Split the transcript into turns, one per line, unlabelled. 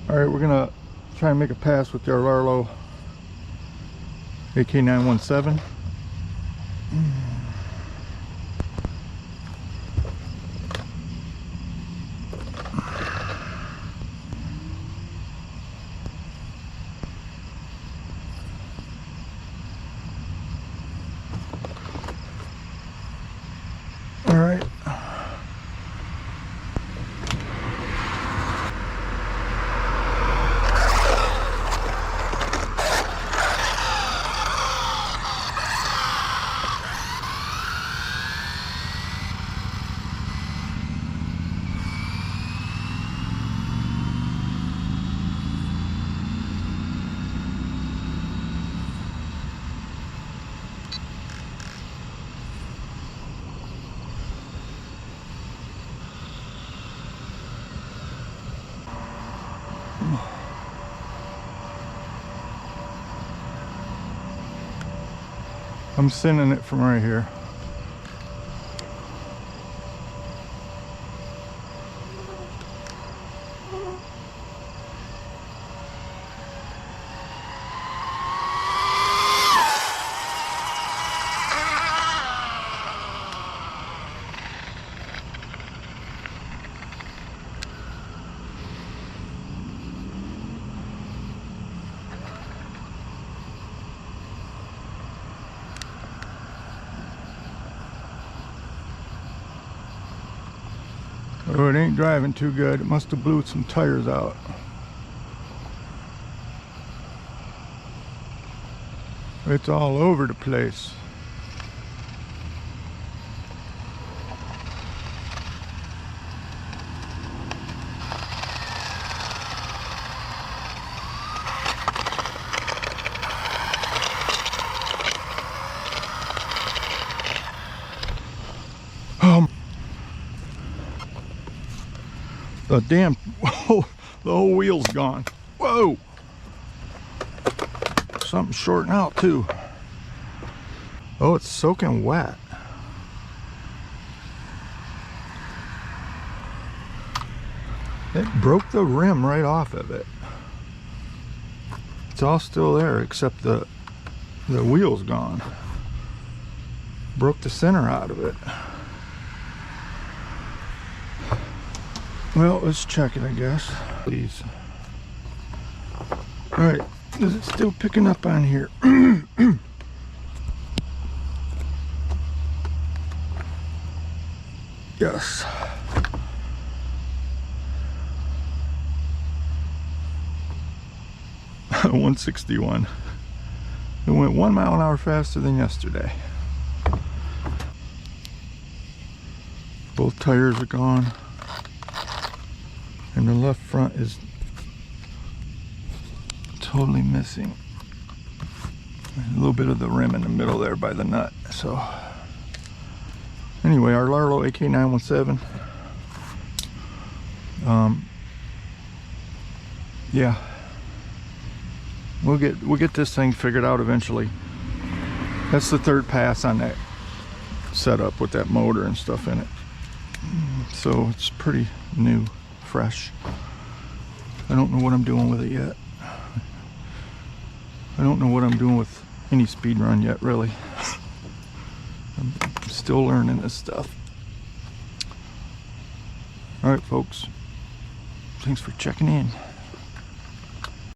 All right, we're gonna try and make a pass with the Rlaarlo AK-917. All right. I'm sending it from right here. Oh, it ain't driving too good. It must have blew some tires out. It's all over the place. The damn, whoa, the whole wheel's gone. Whoa! Something's shorting out too. Oh, it's soaking wet. It broke the rim right off of it. It's all still there except the wheel's gone. Broke the center out of it. Well, let's check it, I guess. Please. All right, is it still picking up on here? Yes. $161. It went 1 mile an hour faster than yesterday. Both tires are gone. And the left front is totally missing. A little bit of the rim in the middle there by the nut. So anyway, our Rlaarlo AK-917. Yeah, we'll get this thing figured out eventually. That's the third pass on that setup with that motor and stuff in it. So it's pretty new. Fresh. I don't know what I'm doing with it yet. I don't know what I'm doing with any speedrun yet, really. I'm still learning this stuff. All right, folks. Thanks for checking in.